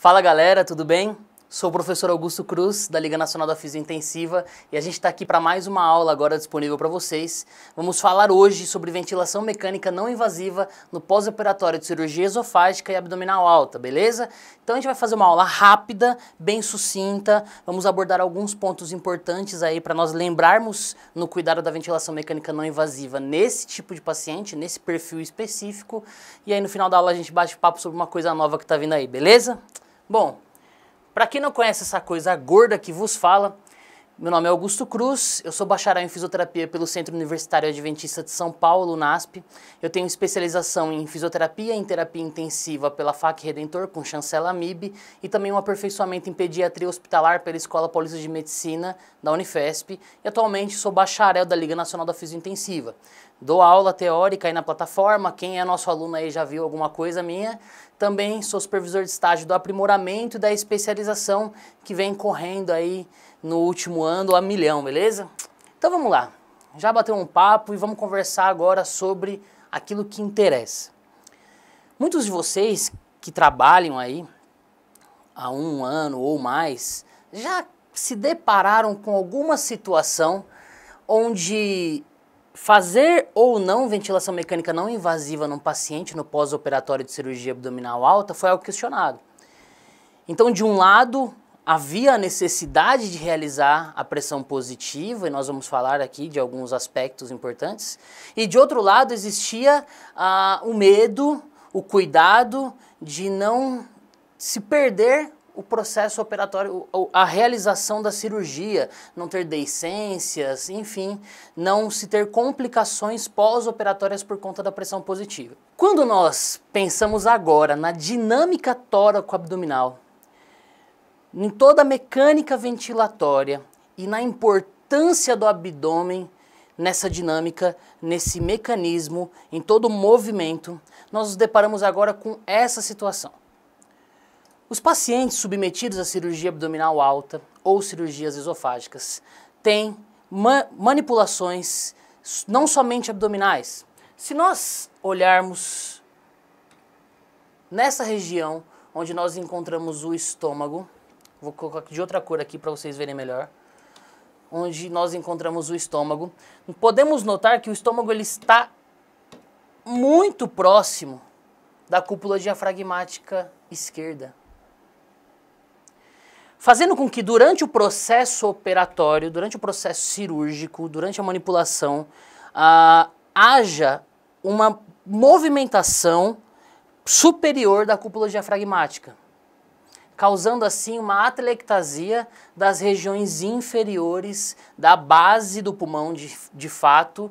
Fala galera, tudo bem? Sou o professor Augusto Cruz, da Liga Nacional da Fisiointensiva, e a gente está aqui para mais uma aula agora disponível para vocês. Vamos falar hoje sobre ventilação mecânica não invasiva no pós-operatório de cirurgia esofágica e abdominal alta, beleza? Então a gente vai fazer uma aula rápida, bem sucinta, vamos abordar alguns pontos importantes aí para nós lembrarmos no cuidado da ventilação mecânica não invasiva nesse tipo de paciente, nesse perfil específico, e aí no final da aula a gente bate papo sobre uma coisa nova que está vindo aí, beleza? Bom, para quem não conhece essa coisa gorda que vos fala, meu nome é Augusto Cruz, eu sou bacharel em fisioterapia pelo Centro Universitário Adventista de São Paulo, NASP. Eu tenho especialização em fisioterapia e em terapia intensiva pela FAC Redentor, com chancela MIB, e também um aperfeiçoamento em pediatria hospitalar pela Escola Paulista de Medicina da Unifesp, e atualmente sou bacharel da Liga Nacional da Fisiointensiva. Dou aula teórica aí na plataforma, quem é nosso aluno aí já viu alguma coisa minha. Também sou supervisor de estágio do aprimoramento e da especialização que vem correndo aí no último ano a milhão, beleza? Então vamos lá, já bateu um papo e vamos conversar agora sobre aquilo que interessa. Muitos de vocês que trabalham aí há um ano ou mais já se depararam com alguma situação onde fazer ou não ventilação mecânica não invasiva num paciente no pós-operatório de cirurgia abdominal alta foi algo questionado. Então, de um lado, havia a necessidade de realizar a pressão positiva, e nós vamos falar aqui de alguns aspectos importantes, e de outro lado existia o medo, o cuidado de não se perder o processo operatório, a realização da cirurgia, não ter deiscências, enfim, não se ter complicações pós-operatórias por conta da pressão positiva. Quando nós pensamos agora na dinâmica tóraco-abdominal, em toda a mecânica ventilatória e na importância do abdômen nessa dinâmica, nesse mecanismo, em todo o movimento, nós nos deparamos agora com essa situação. Os pacientes submetidos à cirurgia abdominal alta ou cirurgias esofágicas têm manipulações não somente abdominais. Se nós olharmos nessa região onde nós encontramos o estômago, vou colocar de outra cor aqui para vocês verem melhor, onde nós encontramos o estômago, podemos notar que o estômago ele está muito próximo da cúpula diafragmática esquerda, fazendo com que durante o processo operatório, durante o processo cirúrgico, durante a manipulação, haja uma movimentação superior da cúpula diafragmática, causando assim uma atelectasia das regiões inferiores da base do pulmão de fato,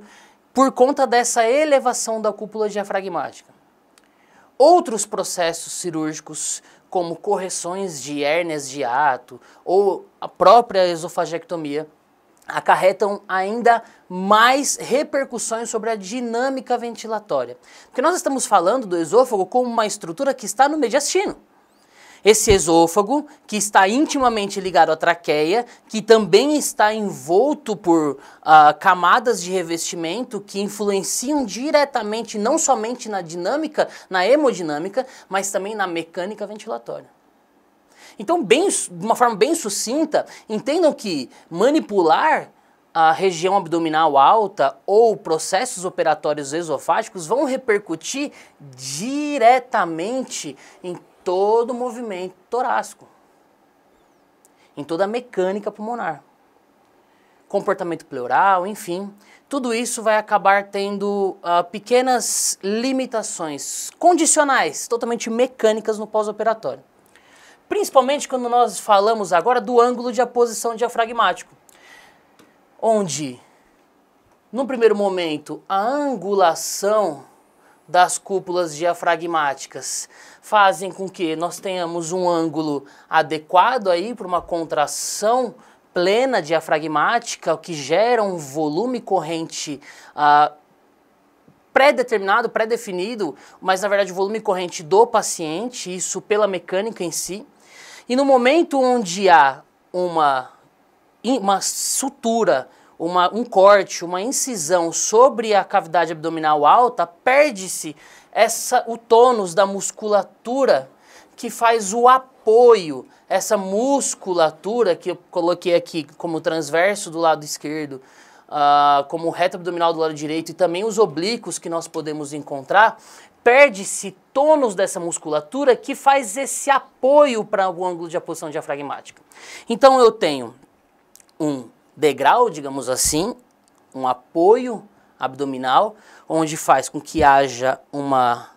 por conta dessa elevação da cúpula diafragmática. Outros processos cirúrgicos, como correções de hérnias de hiato ou a própria esofagectomia, acarretam ainda mais repercussões sobre a dinâmica ventilatória. Porque nós estamos falando do esôfago como uma estrutura que está no mediastino. Esse esôfago, que está intimamente ligado à traqueia, que também está envolto por camadas de revestimento que influenciam diretamente não somente na dinâmica, na hemodinâmica, mas também na mecânica ventilatória. Então, de uma forma bem sucinta, entendam que manipular a região abdominal alta ou processos operatórios esofágicos vão repercutir diretamente em todo o movimento torácico, em toda a mecânica pulmonar, comportamento pleural, enfim, tudo isso vai acabar tendo pequenas limitações condicionais, totalmente mecânicas no pós-operatório. Principalmente quando nós falamos agora do ângulo de aposição diafragmático, onde, no primeiro momento, a angulação das cúpulas diafragmáticas fazem com que nós tenhamos um ângulo adequado aí para uma contração plena diafragmática, o que gera um volume corrente pré-determinado, pré-definido, mas na verdade o volume corrente do paciente, isso pela mecânica em si. E no momento onde há uma sutura, um corte, uma incisão sobre a cavidade abdominal alta, perde-se o tônus da musculatura que faz o apoio, essa musculatura que eu coloquei aqui como transverso do lado esquerdo, como reto abdominal do lado direito e também os oblíquos que nós podemos encontrar, perde-se tônus dessa musculatura que faz esse apoio para o ângulo de aposição diafragmática. Então eu tenho um degrau, digamos assim, um apoio abdominal, onde faz com que haja uma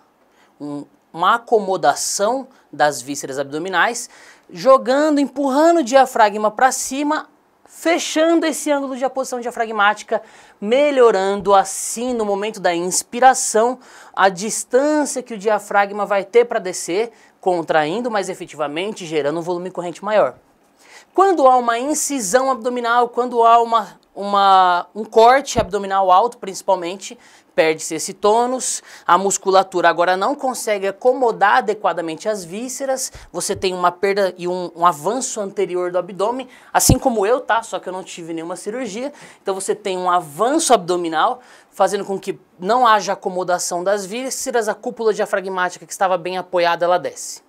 acomodação das vísceras abdominais, jogando, empurrando o diafragma para cima, fechando esse ângulo de aposição diafragmática, melhorando assim no momento da inspiração a distância que o diafragma vai ter para descer, contraindo mais efetivamente, gerando um volume corrente maior. Quando há uma incisão abdominal, quando há um corte abdominal alto principalmente, perde-se esse tônus, a musculatura agora não consegue acomodar adequadamente as vísceras, você tem uma perda e um avanço anterior do abdômen, assim como eu, tá? Só que eu não tive nenhuma cirurgia, então você tem um avanço abdominal, fazendo com que não haja acomodação das vísceras, a cúpula diafragmática que estava bem apoiada, ela desce.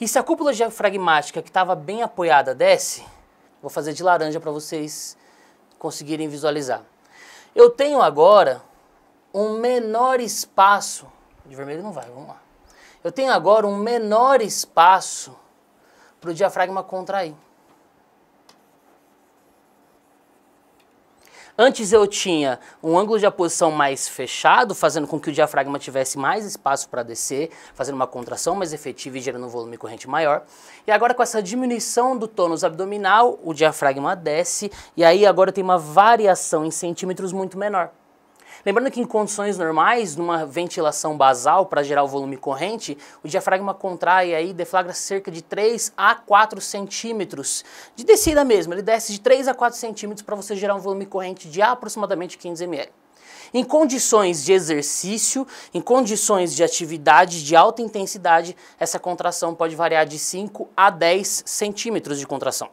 E se a cúpula diafragmática que estava bem apoiada desce, vou fazer de laranja para vocês conseguirem visualizar. Eu tenho agora um menor espaço, de vermelho não vai, vamos lá. Eu tenho agora um menor espaço para o diafragma contrair. Antes eu tinha um ângulo de aposição mais fechado, fazendo com que o diafragma tivesse mais espaço para descer, fazendo uma contração mais efetiva e gerando um volume corrente maior. E agora com essa diminuição do tônus abdominal, o diafragma desce e aí agora tem uma variação em centímetros muito menor. Lembrando que em condições normais, numa ventilação basal para gerar o volume corrente, o diafragma contrai e aí deflagra cerca de 3 a 4 centímetros de descida mesmo. Ele desce de 3 a 4 centímetros para você gerar um volume corrente de aproximadamente 15 ml. Em condições de exercício, em condições de atividade de alta intensidade, essa contração pode variar de 5 a 10 centímetros de contração,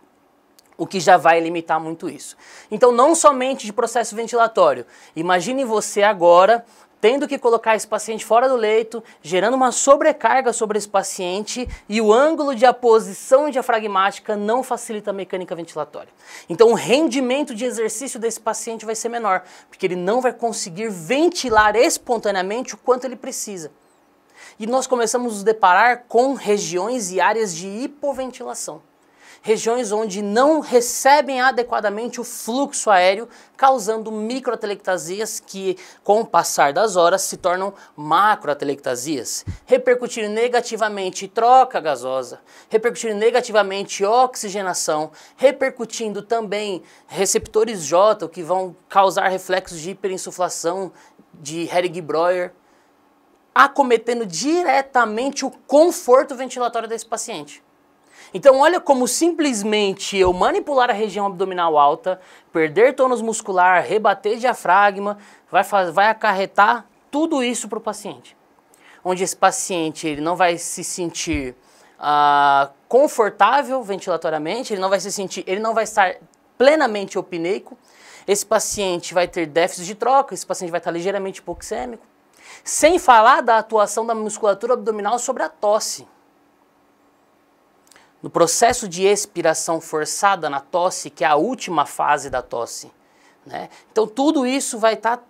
o que já vai limitar muito isso. Então, não somente de processo ventilatório. Imagine você agora tendo que colocar esse paciente fora do leito, gerando uma sobrecarga sobre esse paciente e o ângulo de aposição diafragmática não facilita a mecânica ventilatória. Então, o rendimento de exercício desse paciente vai ser menor, porque ele não vai conseguir ventilar espontaneamente o quanto ele precisa. E nós começamos a nos deparar com regiões e áreas de hipoventilação. Regiões onde não recebem adequadamente o fluxo aéreo, causando microatelectasias que, com o passar das horas, se tornam macroatelectasias, repercutindo negativamente troca gasosa, repercutindo negativamente oxigenação, repercutindo também receptores J, que vão causar reflexos de hiperinsuflação, de Hering-Breuer, acometendo diretamente o conforto ventilatório desse paciente. Então olha como simplesmente eu manipular a região abdominal alta, perder tônus muscular, rebater diafragma, vai acarretar tudo isso para o paciente. Onde esse paciente ele não vai se sentir confortável ventilatoriamente, ele não vai estar plenamente eupneico, esse paciente vai ter déficit de troca, esse paciente vai estar ligeiramente hipoxêmico, sem falar da atuação da musculatura abdominal sobre a tosse. No processo de expiração forçada na tosse, que é a última fase da tosse, né? Então tudo isso vai estar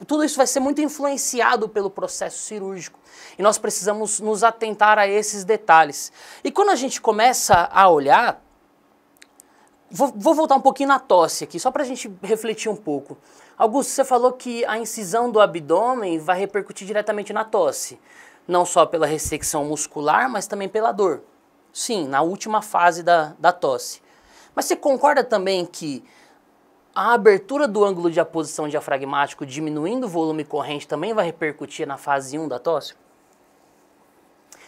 tudo isso vai ser muito influenciado pelo processo cirúrgico. E nós precisamos nos atentar a esses detalhes. E quando a gente começa a olhar, vou voltar um pouquinho na tosse aqui, só para a gente refletir um pouco. Augusto, você falou que a incisão do abdômen vai repercutir diretamente na tosse. Não só pela ressecção muscular, mas também pela dor. Sim, na última fase da tosse. Mas você concorda também que a abertura do ângulo de aposição diafragmático diminuindo o volume corrente também vai repercutir na fase 1 da tosse?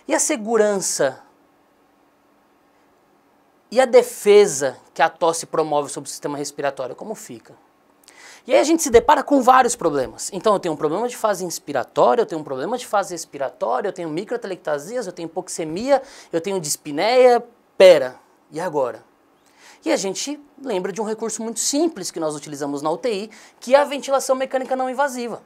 E a segurança e a defesa que a tosse promove sobre o sistema respiratório, como fica? E aí a gente se depara com vários problemas. Então eu tenho um problema de fase inspiratória, eu tenho um problema de fase expiratória, eu tenho microatelectasias, eu tenho hipoxemia, eu tenho dispneia. Pera, e agora? E a gente lembra de um recurso muito simples que nós utilizamos na UTI, que é a ventilação mecânica não invasiva.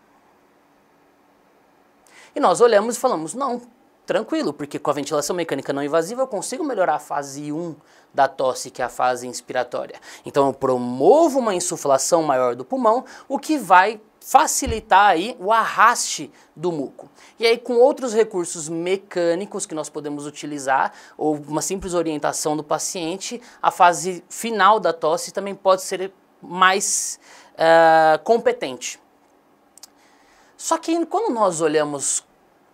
E nós olhamos e falamos, não, tranquilo, porque com a ventilação mecânica não invasiva eu consigo melhorar a fase 1 da tosse, que é a fase inspiratória. Então eu promovo uma insuflação maior do pulmão, o que vai facilitar aí o arraste do muco. E aí com outros recursos mecânicos que nós podemos utilizar, ou uma simples orientação do paciente, a fase final da tosse também pode ser mais competente. Só que quando nós olhamos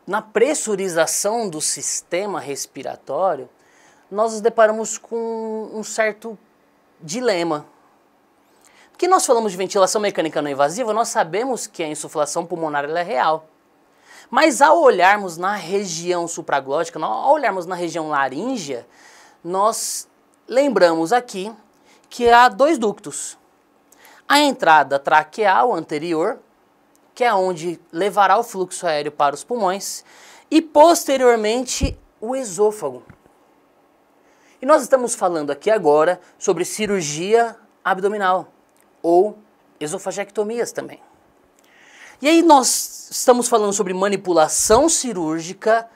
na pressurização do sistema respiratório, nós nos deparamos com um certo dilema. Porque nós falamos de ventilação mecânica não invasiva, nós sabemos que a insuflação pulmonar ela é real. Mas ao olharmos na região supraglótica, ao olharmos na região laríngea, nós lembramos aqui que há dois ductos. A entrada traqueal anterior, que é onde levará o fluxo aéreo para os pulmões, e posteriormente o esôfago. E nós estamos falando aqui agora sobre cirurgia abdominal, ou esofagectomias também. E aí nós estamos falando sobre manipulação cirúrgica,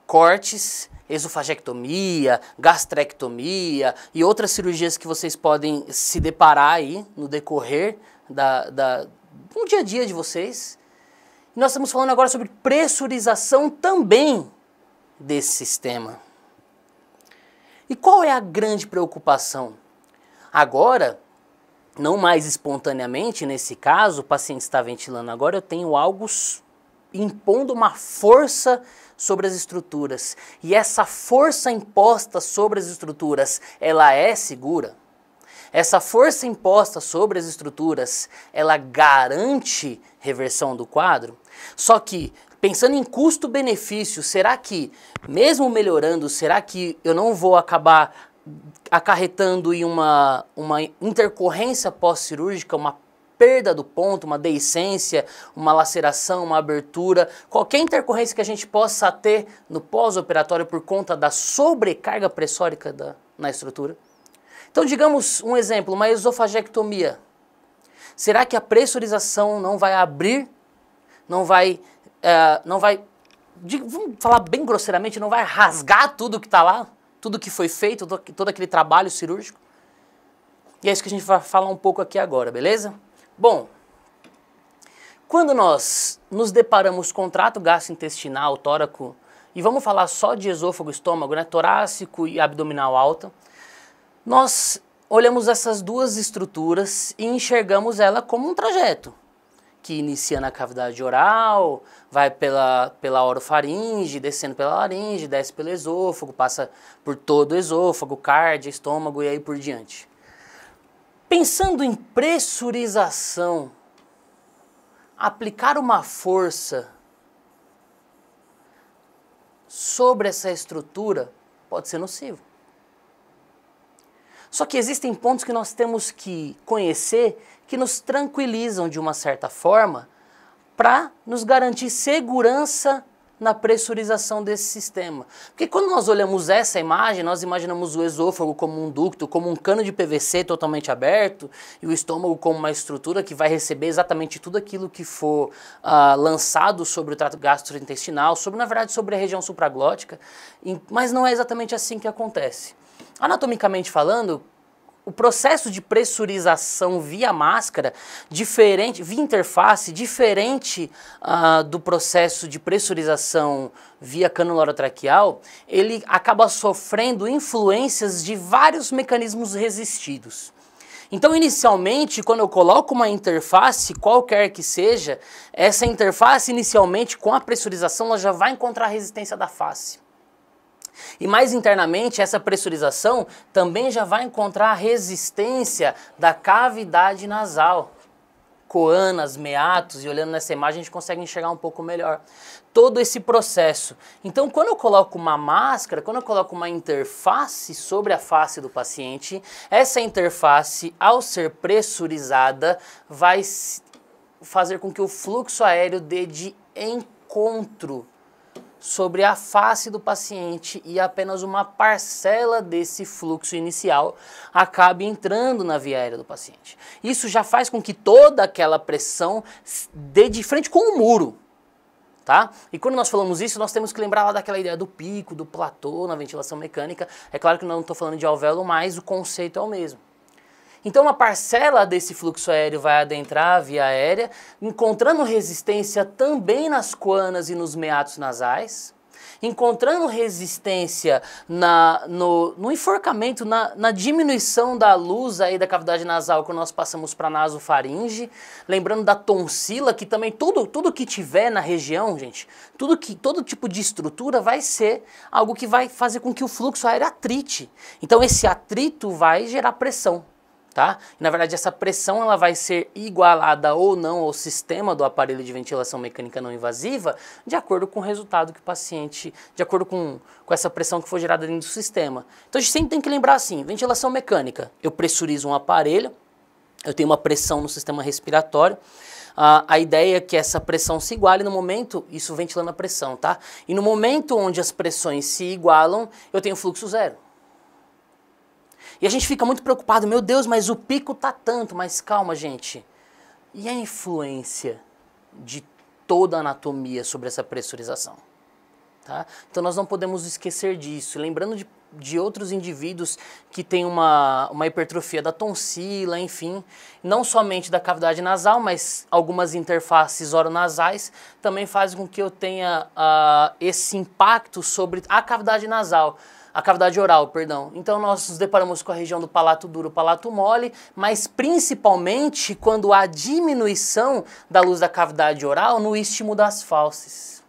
cortes, esofagectomia, gastrectomia e outras cirurgias que vocês podem se deparar aí no decorrer no dia a dia de vocês. E nós estamos falando agora sobre pressurização também desse sistema. E qual é a grande preocupação? Agora, não mais espontaneamente, nesse caso, o paciente está ventilando agora, eu tenho algo impondo uma força sobre as estruturas. E essa força imposta sobre as estruturas, ela é segura? Essa força imposta sobre as estruturas, ela garante reversão do quadro? Só que, pensando em custo-benefício, será que, mesmo melhorando, será que eu não vou acabar acarretando em uma intercorrência pós-cirúrgica, uma perda do ponto, uma deiscência, uma laceração, uma abertura, qualquer intercorrência que a gente possa ter no pós-operatório por conta da sobrecarga pressórica na estrutura? Então, digamos um exemplo, uma esofagectomia. Será que a pressurização não vai abrir, vamos falar bem grosseiramente, não vai rasgar tudo que está lá? Tudo que foi feito, todo aquele trabalho cirúrgico? E é isso que a gente vai falar um pouco aqui agora, beleza? Bom, quando nós nos deparamos com trato gastrointestinal, tóraco, e vamos falar só de esôfago, estômago, né, torácico e abdominal alta, nós olhamos essas duas estruturas e enxergamos ela como um trajeto, que inicia na cavidade oral, vai pela orofaringe, descendo pela laringe, desce pelo esôfago, passa por todo o esôfago, cárdea, estômago e aí por diante. Pensando em pressurização, aplicar uma força sobre essa estrutura pode ser nocivo. Só que existem pontos que nós temos que conhecer que nos tranquilizam de uma certa forma para nos garantir segurança na pressurização desse sistema. Porque quando nós olhamos essa imagem, nós imaginamos o esôfago como um ducto, como um cano de PVC totalmente aberto, e o estômago como uma estrutura que vai receber exatamente tudo aquilo que for lançado sobre o trato gastrointestinal, na verdade sobre a região supraglótica, mas não é exatamente assim que acontece. Anatomicamente falando, o processo de pressurização via máscara, via interface, diferente do processo de pressurização via cânula orotraqueal, ele acaba sofrendo influências de vários mecanismos resistidos. Então, inicialmente, quando eu coloco uma interface, qualquer que seja, essa interface, inicialmente, com a pressurização, ela já vai encontrar a resistência da face. E mais internamente, essa pressurização também já vai encontrar a resistência da cavidade nasal. Coanas, meatos, e olhando nessa imagem a gente consegue enxergar um pouco melhor todo esse processo. Então, quando eu coloco uma máscara, quando eu coloco uma interface sobre a face do paciente, essa interface, ao ser pressurizada, vai fazer com que o fluxo aéreo dê de encontro sobre a face do paciente e apenas uma parcela desse fluxo inicial acabe entrando na via aérea do paciente. Isso já faz com que toda aquela pressão dê de frente com o muro. Tá? E quando nós falamos isso, nós temos que lembrar lá daquela ideia do pico, do platô na ventilação mecânica. É claro que eu não estou falando de alvéolo, mas o conceito é o mesmo. Então uma parcela desse fluxo aéreo vai adentrar a via aérea, encontrando resistência também nas coanas e nos meatos nasais, encontrando resistência no enforcamento, na diminuição da luz aí da cavidade nasal quando nós passamos para a nasofaringe, lembrando da tonsila, que também tudo que tiver na região, gente, todo tipo de estrutura vai ser algo que vai fazer com que o fluxo aéreo atrite. Então esse atrito vai gerar pressão. Tá? E, na verdade, essa pressão ela vai ser igualada ou não ao sistema do aparelho de ventilação mecânica não invasiva, de acordo com o resultado que o paciente, de acordo com essa pressão que for gerada dentro do sistema. Então a gente sempre tem que lembrar assim, ventilação mecânica, eu pressurizo um aparelho, eu tenho uma pressão no sistema respiratório, a ideia é que essa pressão se iguale no momento, isso ventilando a pressão, tá? E no momento onde as pressões se igualam, eu tenho fluxo zero. E a gente fica muito preocupado, meu Deus, mas o pico tá tanto, mas calma, gente. E a influência de toda a anatomia sobre essa pressurização? Tá? Então nós não podemos esquecer disso. Lembrando de outros indivíduos que têm uma hipertrofia da tonsila, enfim, não somente da cavidade nasal, mas algumas interfaces oronasais também fazem com que eu tenha esse impacto sobre a cavidade nasal. A cavidade oral, perdão. Então nós nos deparamos com a região do palato duro, palato mole, mas principalmente quando há diminuição da luz da cavidade oral no istmo das fauces.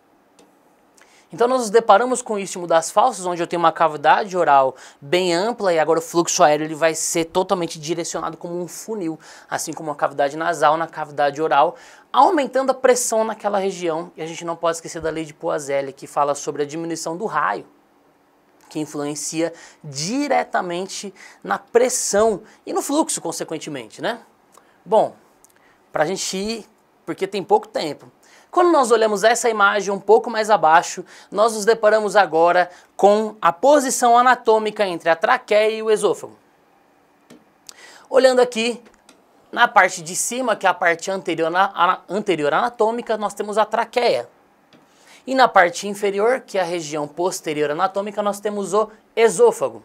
Então nós nos deparamos com o istmo das fauces, onde eu tenho uma cavidade oral bem ampla e agora o fluxo aéreo ele vai ser totalmente direcionado como um funil, assim como a cavidade nasal na cavidade oral, aumentando a pressão naquela região. E a gente não pode esquecer da lei de Poiseuille, que fala sobre a diminuição do raio, que influencia diretamente na pressão e no fluxo, consequentemente, né? Bom, para a gente ir, porque tem pouco tempo. Quando nós olhamos essa imagem um pouco mais abaixo, nós nos deparamos agora com a posição anatômica entre a traqueia e o esôfago. Olhando aqui, na parte de cima, que é a parte anterior anatômica, nós temos a traqueia. E na parte inferior, que é a região posterior anatômica, nós temos o esôfago.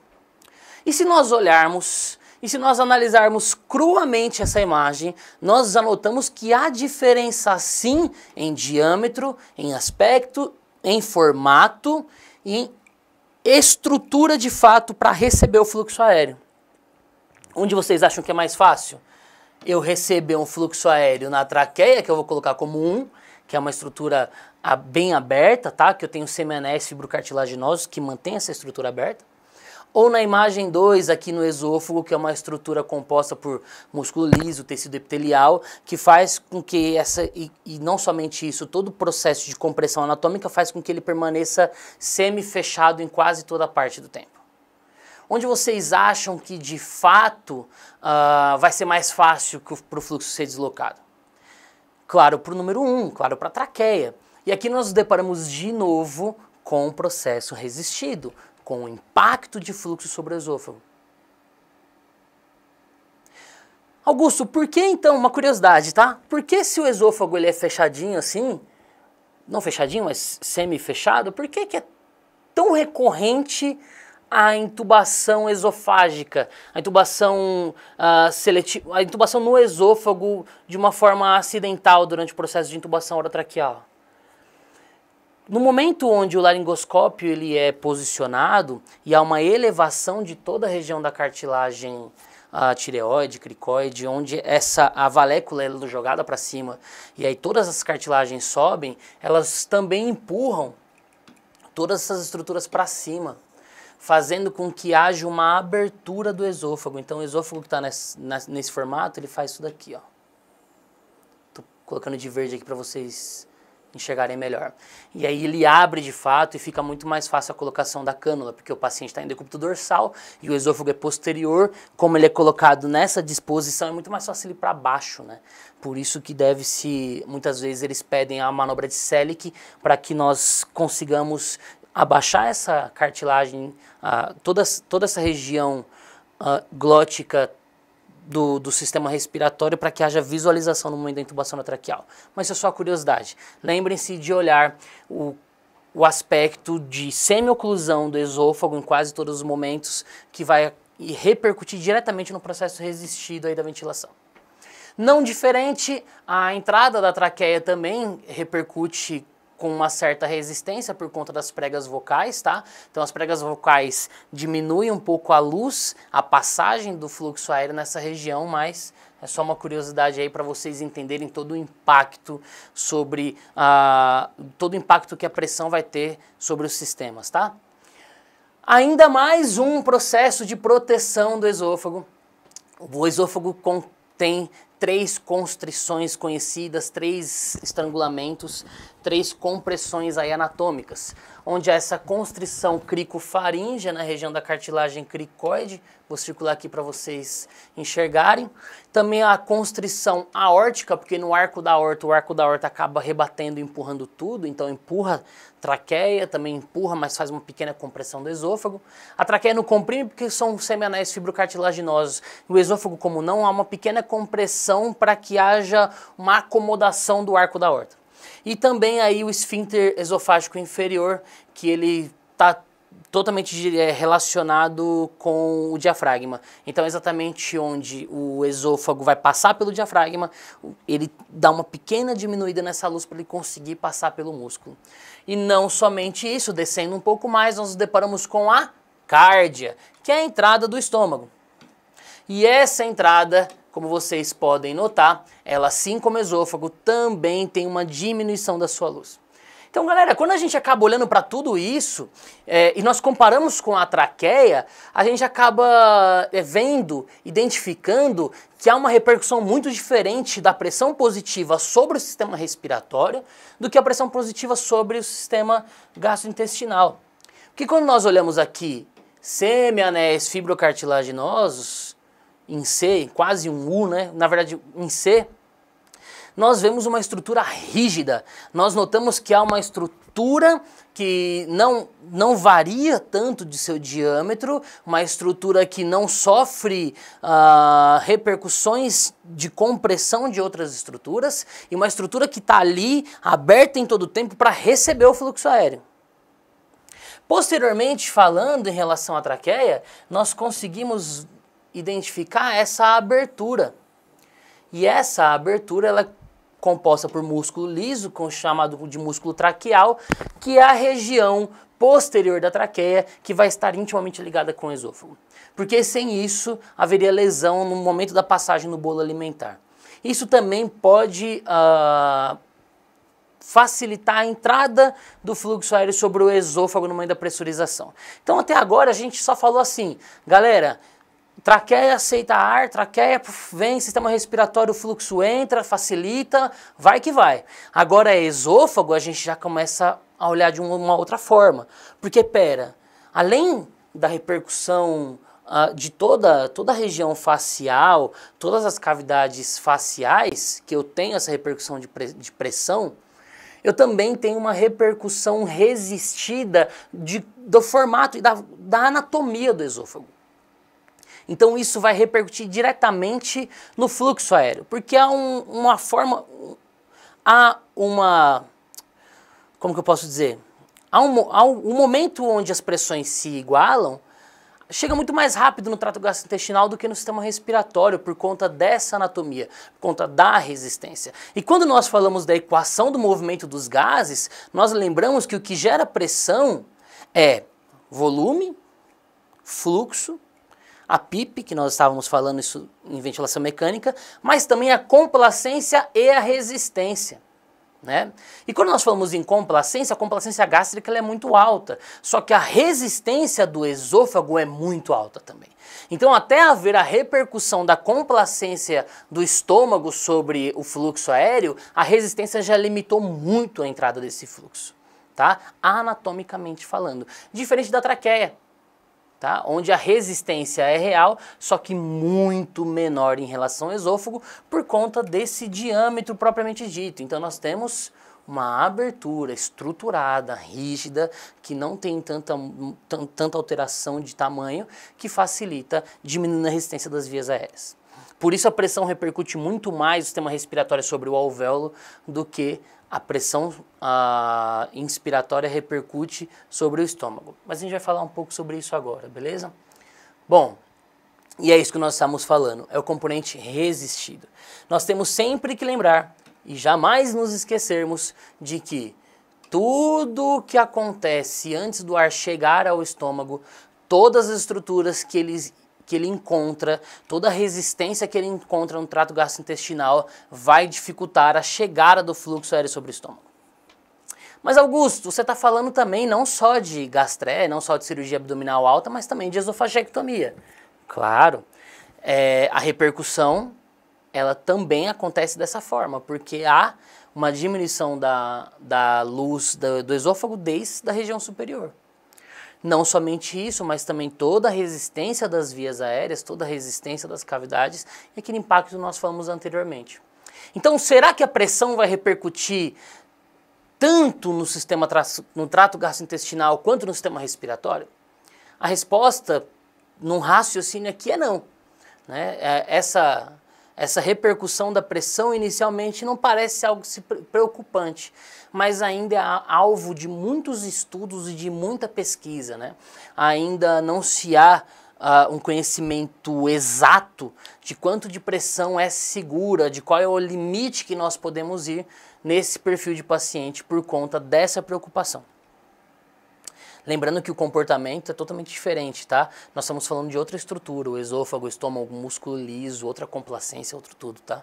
E se nós olharmos, e se nós analisarmos cruamente essa imagem, nós anotamos que há diferença sim em diâmetro, em aspecto, em formato e em estrutura de fato para receber o fluxo aéreo. Onde vocês acham que é mais fácil? Eu receber um fluxo aéreo na traqueia, que eu vou colocar como 1, que é uma estrutura bem aberta, tá? Que eu tenho semianéis fibrocartilaginosos que mantém essa estrutura aberta. Ou na imagem 2, aqui no esôfago, que é uma estrutura composta por músculo liso, tecido epitelial, que faz com que e não somente isso, todo o processo de compressão anatômica faz com que ele permaneça semi-fechado em quase toda a parte do tempo. Onde vocês acham que, de fato, vai ser mais fácil para o fluxo ser deslocado? Claro, para o número 1, claro, para a traqueia. E aqui nós nos deparamos de novo com o processo resistido, com o impacto de fluxo sobre o esôfago. Augusto, por que então, uma curiosidade, tá? Por que se o esôfago ele é fechadinho assim, não fechadinho, mas semi-fechado, por que é tão recorrente a intubação esofágica, a intubação seletiva, a intubação no esôfago de uma forma acidental durante o processo de intubação orotraqueal? No momento onde o laringoscópio ele é posicionado e há uma elevação de toda a região da cartilagem tireoide, cricoide, onde a valécula é jogada para cima e aí todas as cartilagens sobem, elas também empurram todas essas estruturas para cima, fazendo com que haja uma abertura do esôfago. Então o esôfago que está nesse formato, ele faz isso daqui, ó. Tô colocando de verde aqui para vocês enxergarem melhor. E aí ele abre de fato e fica muito mais fácil a colocação da cânula, porque o paciente está em decúbito dorsal e o esôfago é posterior, como ele é colocado nessa disposição, é muito mais fácil ele ir para baixo, né? Por isso que muitas vezes eles pedem a manobra de Selick para que nós consigamos abaixar essa cartilagem, toda essa região glótica do sistema respiratório para que haja visualização no momento da intubação na traqueal. Mas isso é só curiosidade. Lembrem-se de olhar o aspecto de semi-oclusão do esôfago em quase todos os momentos, que vai repercutir diretamente no processo resistido aí da ventilação. Não diferente, a entrada da traqueia também repercute com uma certa resistência por conta das pregas vocais, tá? Então as pregas vocais diminuem um pouco a luz, a passagem do fluxo aéreo nessa região, mas é só uma curiosidade aí para vocês entenderem todo o impacto sobre todo o impacto que a pressão vai ter sobre os sistemas, tá? Ainda mais um processo de proteção do esôfago. O esôfago contém 3 constrições conhecidas, 3 estrangulamentos, 3 compressões aí anatômicas, onde essa constrição cricofaríngea na região da cartilagem cricoide, vou circular aqui para vocês enxergarem, também a constrição aórtica, porque no arco da aorta, o arco da aorta acaba rebatendo e empurrando tudo, então empurra traqueia, também empurra, mas faz uma pequena compressão do esôfago. A traqueia não comprime porque são semianéis fibrocartilaginosos. O esôfago, como não, há uma pequena compressão para que haja uma acomodação do arco da aorta. E também aí o esfíncter esofágico inferior, que ele está totalmente relacionado com o diafragma. Então, exatamente onde o esôfago vai passar pelo diafragma, ele dá uma pequena diminuída nessa luz para ele conseguir passar pelo músculo. E não somente isso, descendo um pouco mais, nós nos deparamos com a cárdia, que é a entrada do estômago. E essa entrada, como vocês podem notar, ela, assim como o esôfago, também tem uma diminuição da sua luz. Então, galera, quando a gente acaba olhando para tudo isso e nós comparamos com a traqueia, a gente acaba vendo, identificando que há uma repercussão muito diferente da pressão positiva sobre o sistema respiratório do que a pressão positiva sobre o sistema gastrointestinal. Porque quando nós olhamos aqui semianéis fibrocartilaginosos, em C, quase um U, né? Na verdade, em C, nós vemos uma estrutura rígida. Nós notamos que há uma estrutura que não varia tanto de seu diâmetro, uma estrutura que não sofre repercussões de compressão de outras estruturas e uma estrutura que está ali aberta em todo o tempo para receber o fluxo aéreo. Posteriormente, falando em relação à traqueia, nós conseguimos identificar essa abertura. E essa abertura ela é composta por músculo liso, chamado de músculo traqueal, que é a região posterior da traqueia, que vai estar intimamente ligada com o esôfago. Porque sem isso, haveria lesão no momento da passagem no bolo alimentar. Isso também pode facilitar a entrada do fluxo aéreo sobre o esôfago no momento da pressurização. Então, até agora, a gente só falou assim, galera, traqueia aceita ar, traqueia vem, sistema respiratório, o fluxo entra, facilita, vai que vai. Agora é esôfago, a gente já começa a olhar de uma outra forma. Porque, além da repercussão de toda a região facial, todas as cavidades faciais, que eu tenho essa repercussão de pressão, eu também tenho uma repercussão resistida do formato e da anatomia do esôfago. Então isso vai repercutir diretamente no fluxo aéreo, porque há como que eu posso dizer? Há um momento onde as pressões se igualam, chega muito mais rápido no trato gastrointestinal do que no sistema respiratório, por conta dessa anatomia, por conta da resistência. E quando nós falamos da equação do movimento dos gases, nós lembramos que o que gera pressão é volume, fluxo, a PIP, que nós estávamos falando isso em ventilação mecânica, mas também a complacência e a resistência. Né? E quando nós falamos em complacência, a complacência gástrica ela é muito alta, só que a resistência do esôfago é muito alta também. Então, até haver a repercussão da complacência do estômago sobre o fluxo aéreo, a resistência já limitou muito a entrada desse fluxo, tá? Anatomicamente falando. Diferente da traqueia, tá? Onde a resistência é real, só que muito menor em relação ao esôfago, por conta desse diâmetro propriamente dito. Então nós temos uma abertura estruturada, rígida, que não tem tanta alteração de tamanho, que facilita diminuindo a resistência das vias aéreas. Por isso a pressão repercute muito mais no sistema respiratório sobre o alvéolo do que a pressão inspiratória repercute sobre o estômago. Mas a gente vai falar um pouco sobre isso agora, beleza? Bom, e é isso que nós estamos falando, é o componente resistido. Nós temos sempre que lembrar e jamais nos esquecermos de que tudo que acontece antes do ar chegar ao estômago, todas as estruturas que ele encontra, toda a resistência que ele encontra no trato gastrointestinal vai dificultar a chegada do fluxo aéreo sobre o estômago. Mas Augusto, você está falando também não só de gastré, não só de cirurgia abdominal alta, mas também de esofagectomia. Claro, a repercussão ela também acontece dessa forma, porque há uma diminuição da luz do esôfago desde a região superior. Não somente isso, mas também toda a resistência das vias aéreas, toda a resistência das cavidades e aquele impacto que nós falamos anteriormente. Então, será que a pressão vai repercutir tanto no trato gastrointestinal quanto no sistema respiratório? A resposta, num raciocínio aqui, é não. Né? Essa repercussão da pressão inicialmente não parece algo preocupante, mas ainda é alvo de muitos estudos e de muita pesquisa, né? Ainda não se há um conhecimento exato de quanto de pressão é segura, de qual é o limite que nós podemos ir nesse perfil de paciente por conta dessa preocupação. Lembrando que o comportamento é totalmente diferente, tá? Nós estamos falando de outra estrutura, o esôfago, o estômago, o músculo liso, outra complacência, outro tudo, tá?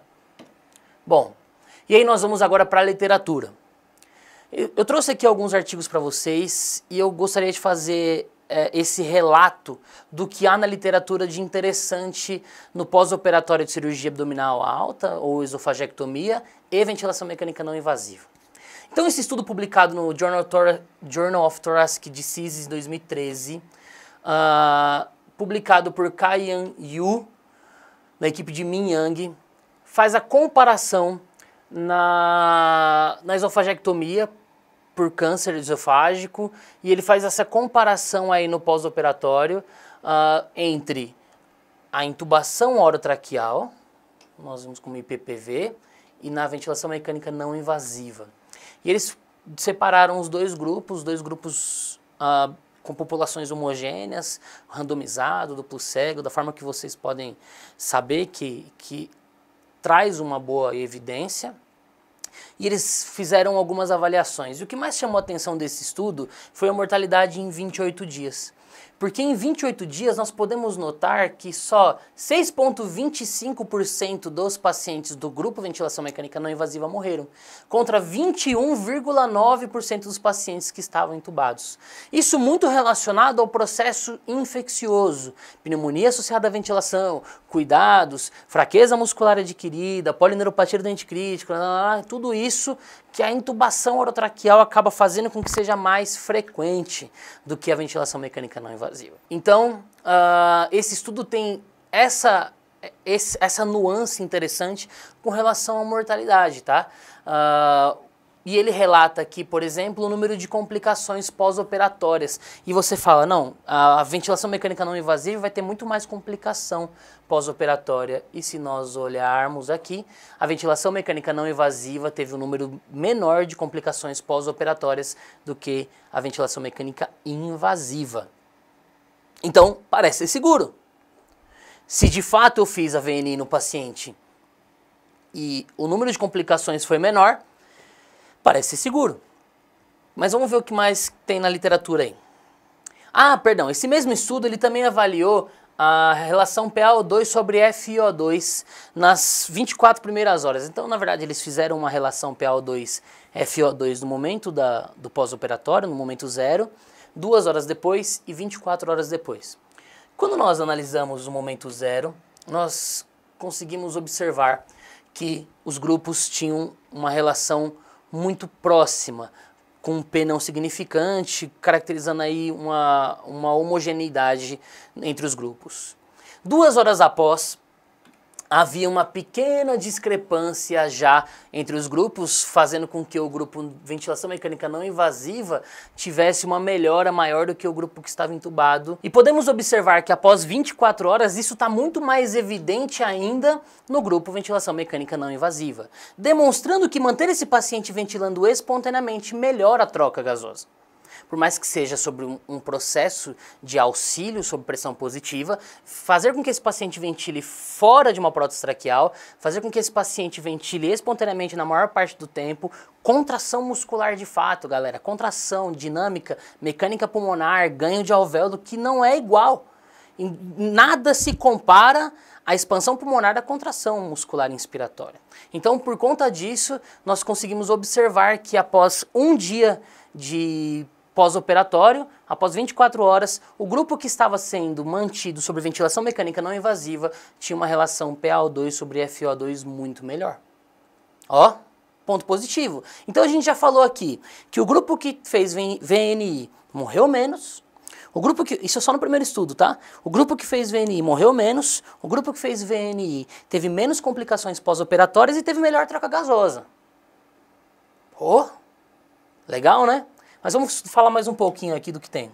Bom, e aí nós vamos agora para a literatura. Eu trouxe aqui alguns artigos para vocês e eu gostaria de fazer esse relato do que há na literatura de interessante no pós-operatório de cirurgia abdominal alta ou esofagectomia e ventilação mecânica não invasiva. Então, esse estudo publicado no Journal of Thoracic Diseases, 2013, publicado por Kai-Yan Yu, da equipe de Min Yang, faz a comparação na esofagectomia por câncer esofágico, e ele faz essa comparação aí no pós-operatório entre a intubação orotraqueal, nós vimos como IPPV, e na ventilação mecânica não invasiva. E eles separaram os dois grupos com populações homogêneas, randomizado, duplo cego, da forma que vocês podem saber que traz uma boa evidência. E eles fizeram algumas avaliações. E o que mais chamou a atenção desse estudo foi a mortalidade em 28 dias. Porque em 28 dias nós podemos notar que só 6,25% dos pacientes do grupo ventilação mecânica não invasiva morreram, contra 21,9% dos pacientes que estavam entubados. Isso muito relacionado ao processo infeccioso, pneumonia associada à ventilação, cuidados, fraqueza muscular adquirida, polineuropatia do dente crítico, tudo isso que a intubação orotraqueal acaba fazendo com que seja mais frequente do que a ventilação mecânica não invasiva. Então, esse estudo tem essa nuance interessante com relação à mortalidade, tá? E ele relata aqui, por exemplo, o número de complicações pós-operatórias. E você fala, não, a ventilação mecânica não invasiva vai ter muito mais complicação pós-operatória. E se nós olharmos aqui, a ventilação mecânica não invasiva teve um número menor de complicações pós-operatórias do que a ventilação mecânica invasiva. Então, parece ser seguro. Se de fato eu fiz a VNI no paciente e o número de complicações foi menor, parece ser seguro. Mas vamos ver o que mais tem na literatura aí. Perdão, esse mesmo estudo ele também avaliou a relação PaO2 sobre FiO2 nas 24 primeiras horas. Então, na verdade, eles fizeram uma relação PaO2-FiO2 no momento do pós-operatório, no momento zero, 2 horas depois e 24 horas depois. Quando nós analisamos o momento zero, nós conseguimos observar que os grupos tinham uma relação muito próxima, com um P não significante, caracterizando aí uma homogeneidade entre os grupos. 2 horas após, havia uma pequena discrepância já entre os grupos, fazendo com que o grupo ventilação mecânica não invasiva tivesse uma melhora maior do que o grupo que estava entubado. E podemos observar que após 24 horas isso está muito mais evidente ainda no grupo ventilação mecânica não invasiva, demonstrando que manter esse paciente ventilando espontaneamente melhora a troca gasosa. Por mais que seja sobre um processo de auxílio sob pressão positiva, fazer com que esse paciente ventile fora de uma prótese traqueal, fazer com que esse paciente ventile espontaneamente na maior parte do tempo, contração muscular de fato, galera, contração, dinâmica, mecânica pulmonar, ganho de alvéolo, que não é igual. Nada se compara à expansão pulmonar da contração muscular inspiratória. Então, por conta disso, nós conseguimos observar que após um dia de pós-operatório, após 24 horas, o grupo que estava sendo mantido sobre ventilação mecânica não invasiva tinha uma relação PaO2 sobre FiO2 muito melhor. Ó, ponto positivo. Então a gente já falou aqui que o grupo que fez VNI morreu menos, o grupo que, isso é só no primeiro estudo, tá? O grupo que fez VNI morreu menos, o grupo que fez VNI teve menos complicações pós-operatórias e teve melhor troca gasosa. Pô, legal, né? Mas vamos falar mais um pouquinho aqui do que tem.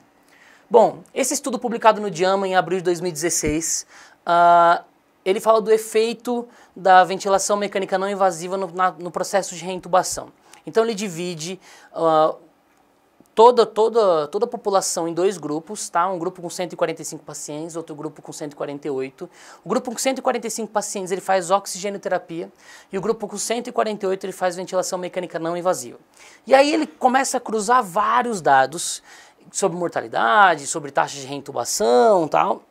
Bom, esse estudo publicado no JAMA em abril de 2016, ele fala do efeito da ventilação mecânica não invasiva no processo de reintubação. Então ele divide toda a população em dois grupos, tá? Um grupo com 145 pacientes, outro grupo com 148. O grupo com 145 pacientes ele faz oxigenoterapia e o grupo com 148 ele faz ventilação mecânica não invasiva. E aí ele começa a cruzar vários dados sobre mortalidade, sobre taxa de reintubação e tal.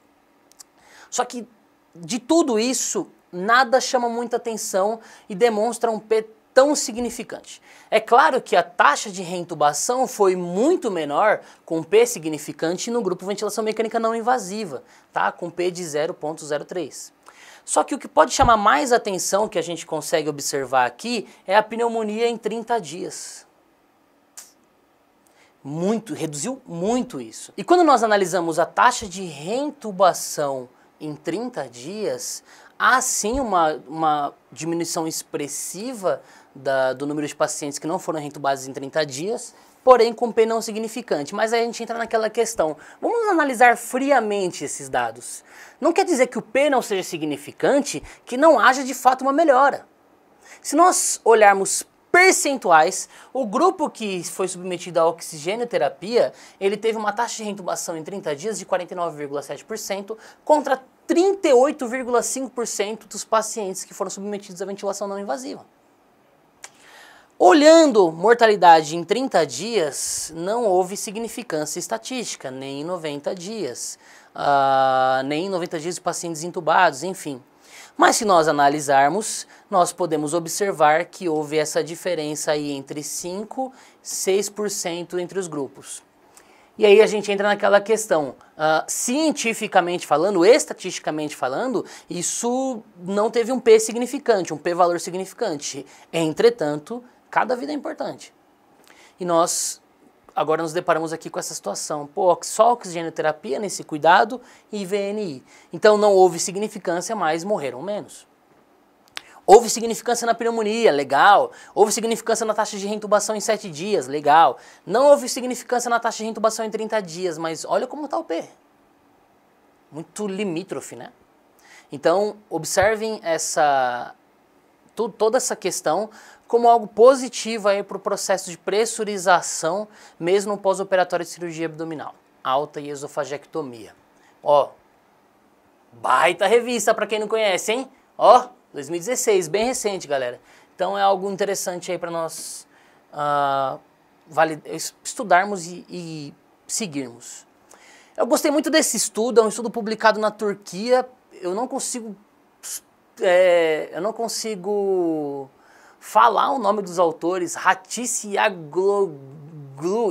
Só que de tudo isso, nada chama muita atenção e demonstra um P tão significante. É claro que a taxa de reintubação foi muito menor com P significante no grupo ventilação mecânica não invasiva, tá? Com P de 0,03. Só que o que pode chamar mais atenção, que a gente consegue observar aqui, é a pneumonia em 30 dias. Reduziu muito isso. E quando nós analisamos a taxa de reintubação em 30 dias, há sim uma diminuição expressiva do número de pacientes que não foram reintubados em 30 dias, porém com P não significante. Mas aí a gente entra naquela questão, vamos analisar friamente esses dados. Não quer dizer que o P não seja significante, que não haja de fato uma melhora. Se nós olharmos percentuais, o grupo que foi submetido à oxigenoterapia, ele teve uma taxa de reintubação em 30 dias de 49,7% contra 38,5% dos pacientes que foram submetidos à ventilação não invasiva. Olhando mortalidade em 30 dias, não houve significância estatística, nem em 90 dias, nem em 90 dias de pacientes intubados, enfim. Mas se nós analisarmos, nós podemos observar que houve essa diferença aí entre 5% e 6% entre os grupos. E aí a gente entra naquela questão, cientificamente falando, estatisticamente falando, isso não teve um P significante, um P-valor significante. Entretanto, cada vida é importante. E nós agora nos deparamos aqui com essa situação. Pô, só oxigenoterapia nesse cuidado e VNI. Então não houve significância, mas morreram menos. Houve significância na pneumonia, legal. Houve significância na taxa de reintubação em 7 dias, legal. Não houve significância na taxa de reintubação em 30 dias, mas olha como está o P. Muito limítrofe, né? Então, observem toda essa questão como algo positivo para o processo de pressurização, mesmo no pós-operatório de cirurgia abdominal. Alta e esofagectomia. Ó, baita revista para quem não conhece, hein? Ó, 2016, bem recente, galera. Então é algo interessante aí para nós estudarmos e seguirmos. Eu gostei muito desse estudo, é um estudo publicado na Turquia. Eu não consigo falar o nome dos autores. Hatice Yagloglu,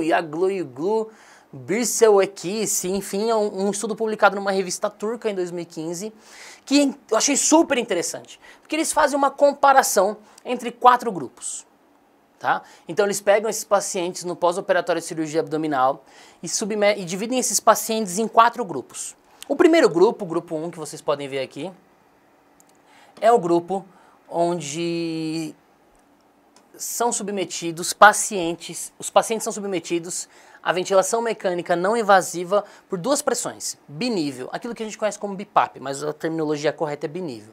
Birsel Ekis, enfim, é um estudo publicado numa revista turca em 2015, que eu achei super interessante, porque eles fazem uma comparação entre 4 grupos. Tá? Então eles pegam esses pacientes no pós-operatório de cirurgia abdominal e dividem esses pacientes em 4 grupos. O primeiro grupo, o grupo 1, que vocês podem ver aqui, é o grupo onde são submetidos pacientes, os pacientes são submetidos à ventilação mecânica não invasiva por duas pressões, binível, aquilo que a gente conhece como BIPAP, mas a terminologia correta é binível.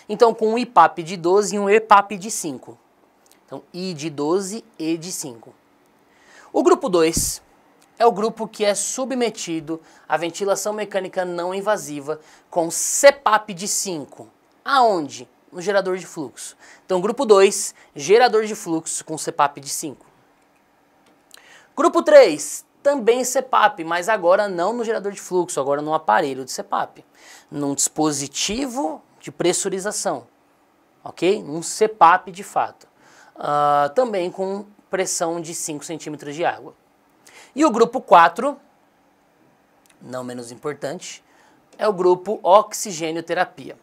Então, com um IPAP de 12 e um EPAP de 5. Então, I de 12, E de 5. O grupo 2 é o grupo que é submetido à ventilação mecânica não invasiva com CPAP de 5. Aonde? No gerador de fluxo. Então, grupo 2, gerador de fluxo com CPAP de 5. Grupo 3, também CPAP, mas agora não no gerador de fluxo, agora no aparelho de CPAP. Num dispositivo de pressurização, ok? Um CPAP de fato. Também com pressão de 5 centímetros de água. E o grupo 4, não menos importante, é o grupo oxigênio terapia.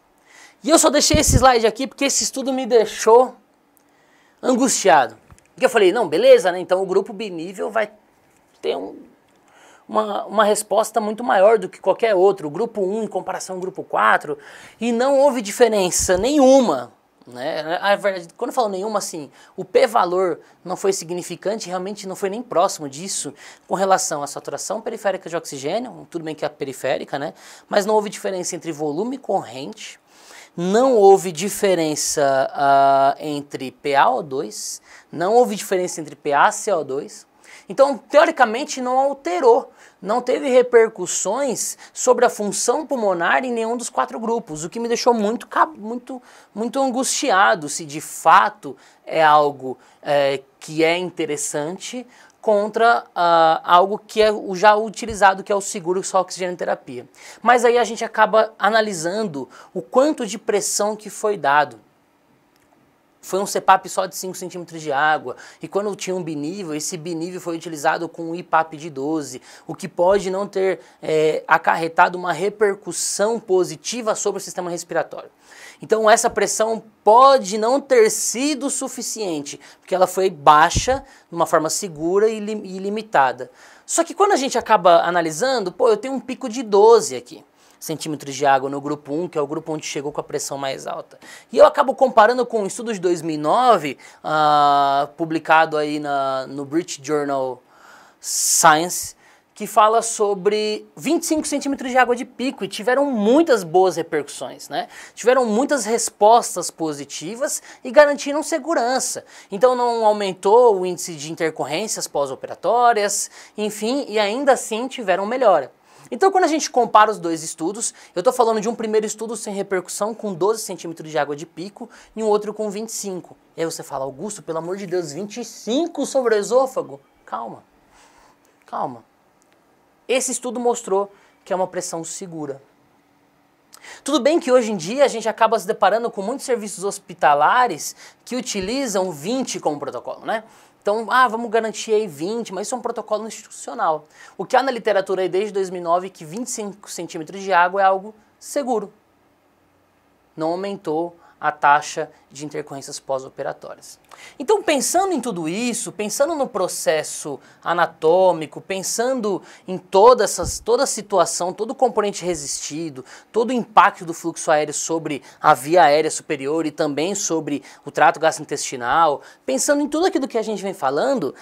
E eu só deixei esse slide aqui porque esse estudo me deixou angustiado. Porque eu falei, não, beleza, né? Então o grupo binível vai ter uma resposta muito maior do que qualquer outro. O grupo 1 em comparação ao grupo 4. E não houve diferença nenhuma. Né? A verdade, quando eu falo nenhuma, assim, o p-valor não foi significante, realmente não foi nem próximo disso com relação à saturação periférica de oxigênio, tudo bem que é periférica, né? Mas não houve diferença entre volume corrente, não houve diferença entre PaO2, não houve diferença entre PaCO2. Então, teoricamente, não alterou, não teve repercussões sobre a função pulmonar em nenhum dos 4 grupos, o que me deixou muito angustiado se de fato é algo que é interessante contra algo que é já utilizado, que é o seguro só oxigênio terapia. Mas aí a gente acaba analisando o quanto de pressão que foi dado. Foi um CPAP só de 5 centímetros de água, e quando tinha um binível, esse binível foi utilizado com um IPAP de 12, o que pode não ter acarretado uma repercussão positiva sobre o sistema respiratório. Então essa pressão pode não ter sido suficiente, porque ela foi baixa, de uma forma segura e limitada. Só que quando a gente acaba analisando, pô, eu tenho um pico de 12 aqui centímetros de água no grupo 1, que é o grupo onde chegou com a pressão mais alta. E eu acabo comparando com um estudo de 2009, publicado aí no British Journal Science, que fala sobre 25 centímetros de água de pico e tiveram muitas boas repercussões, né? Tiveram muitas respostas positivas e garantiram segurança. Então não aumentou o índice de intercorrências pós-operatórias, enfim, e ainda assim tiveram melhora. Então, quando a gente compara os dois estudos, eu estou falando de um primeiro estudo sem repercussão com 12 centímetros de água de pico e um outro com 25. E aí você fala, Augusto, pelo amor de Deus, 25 sobre o esôfago? Calma, calma. Esse estudo mostrou que é uma pressão segura. Tudo bem que hoje em dia a gente acaba se deparando com muitos serviços hospitalares que utilizam 20 como protocolo, né? Então, vamos garantir aí 20, mas isso é um protocolo institucional. O que há na literatura aí desde 2009 é que 25 centímetros de água é algo seguro. Não aumentou a taxa de intercorrências pós-operatórias. Então, pensando em tudo isso, pensando no processo anatômico, pensando em toda a situação, todo o componente resistido, todo o impacto do fluxo aéreo sobre a via aérea superior e também sobre o trato gastrointestinal, pensando em tudo aquilo que a gente vem falando,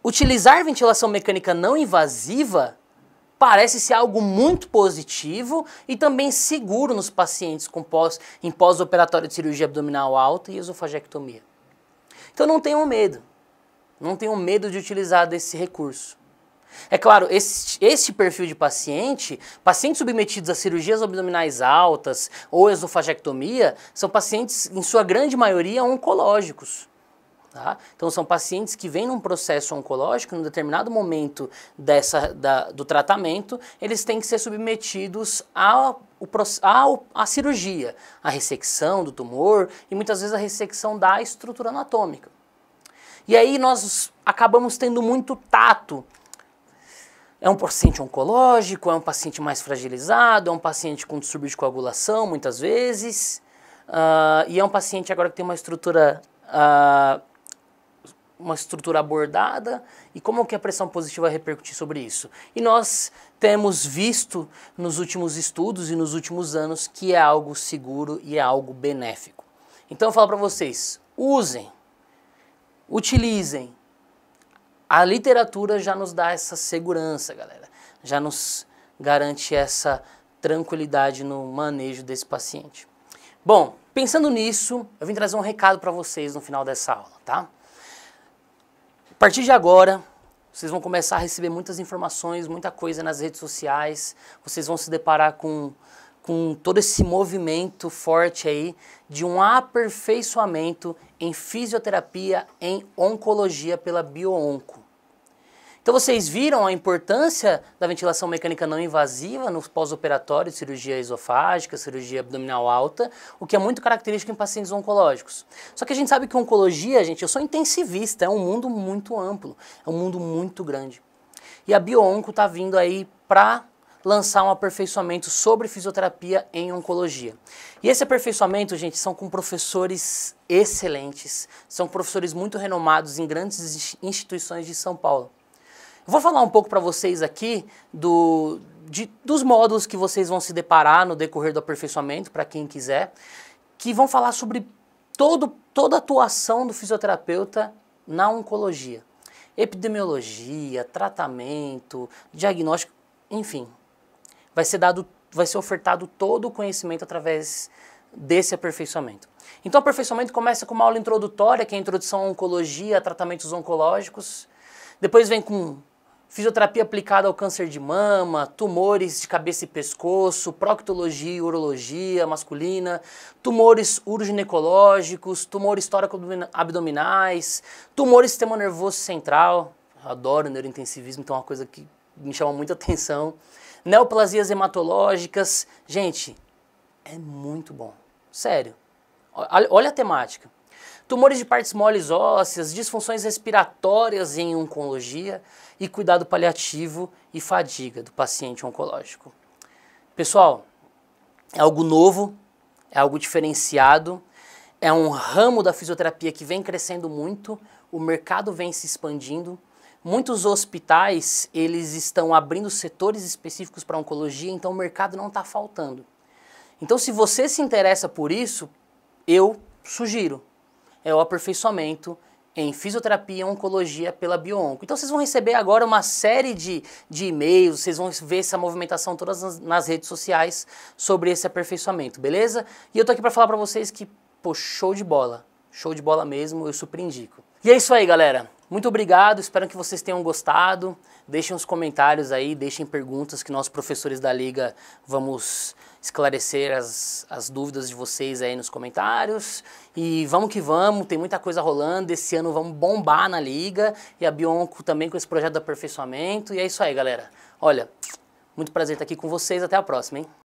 utilizar ventilação mecânica não invasiva parece ser algo muito positivo e também seguro nos pacientes em pós-operatório de cirurgia abdominal alta e esofagectomia. Então não tenham medo. Não tenham medo de utilizar desse recurso. É claro, este perfil de pacientes submetidos a cirurgias abdominais altas ou esofagectomia, são pacientes, em sua grande maioria, oncológicos. Tá? Então são pacientes que vêm num processo oncológico, em um determinado momento do tratamento, eles têm que ser submetidos à cirurgia, à ressecção do tumor e muitas vezes a ressecção da estrutura anatômica. E aí nós acabamos tendo muito tato. É um paciente oncológico, é um paciente mais fragilizado, é um paciente com distúrbio de coagulação muitas vezes, e é um paciente agora que tem uma estrutura abordada, e como que a pressão positiva vai repercutir sobre isso? E nós temos visto nos últimos estudos e nos últimos anos que é algo seguro e é algo benéfico. Então eu falo para vocês, usem, utilizem. A literatura já nos dá essa segurança, galera. Já nos garante essa tranquilidade no manejo desse paciente. Bom, pensando nisso, eu vim trazer um recado para vocês no final dessa aula, tá? A partir de agora, vocês vão começar a receber muitas informações, muita coisa nas redes sociais, vocês vão se deparar com todo esse movimento forte aí de um aperfeiçoamento em fisioterapia em oncologia pela BioOnco. Então vocês viram a importância da ventilação mecânica não invasiva no pós-operatório de cirurgia esofágica, cirurgia abdominal alta, o que é muito característico em pacientes oncológicos. Só que a gente sabe que oncologia, gente, eu sou intensivista, é um mundo muito amplo, é um mundo muito grande. E a BioOnco está vindo aí para lançar um aperfeiçoamento sobre fisioterapia em oncologia. E esse aperfeiçoamento, gente, são com professores excelentes, são professores muito renomados em grandes instituições de São Paulo. Eu vou falar um pouco para vocês aqui dos módulos que vocês vão se deparar no decorrer do aperfeiçoamento, para quem quiser, que vão falar sobre toda a atuação do fisioterapeuta na oncologia. Epidemiologia, tratamento, diagnóstico, enfim. Vai ser ofertado todo o conhecimento através desse aperfeiçoamento. Então o aperfeiçoamento começa com uma aula introdutória, que é a introdução à oncologia, a tratamentos oncológicos. Depois vem com fisioterapia aplicada ao câncer de mama, tumores de cabeça e pescoço, proctologia e urologia masculina, tumores uroginecológicos, tumores tóraco-abdominais, tumores do sistema nervoso central. Eu adoro neurointensivismo, então é uma coisa que me chama muita atenção. Neoplasias hematológicas. Gente, é muito bom. Sério. Olha a temática. Tumores de partes moles ósseas, disfunções respiratórias em oncologia e cuidado paliativo e fadiga do paciente oncológico. Pessoal, é algo novo, é algo diferenciado, é um ramo da fisioterapia que vem crescendo muito, o mercado vem se expandindo. Muitos hospitais, eles estão abrindo setores específicos para oncologia, então o mercado não está faltando. Então se você se interessa por isso, eu sugiro. É o aperfeiçoamento em fisioterapia e oncologia pela BioOnco. Então vocês vão receber agora uma série de e-mails, vocês vão ver essa movimentação todas nas redes sociais sobre esse aperfeiçoamento, beleza? E eu tô aqui para falar para vocês que, pô, show de bola mesmo, eu super indico. E é isso aí, galera. Muito obrigado, espero que vocês tenham gostado. Deixem os comentários aí, deixem perguntas que nós, professores da Liga, vamos esclarecer as dúvidas de vocês aí nos comentários. E vamos que vamos, tem muita coisa rolando. Esse ano vamos bombar na Liga e a BioOnco também com esse projeto de aperfeiçoamento. E é isso aí, galera. Olha, muito prazer estar aqui com vocês. Até a próxima, hein?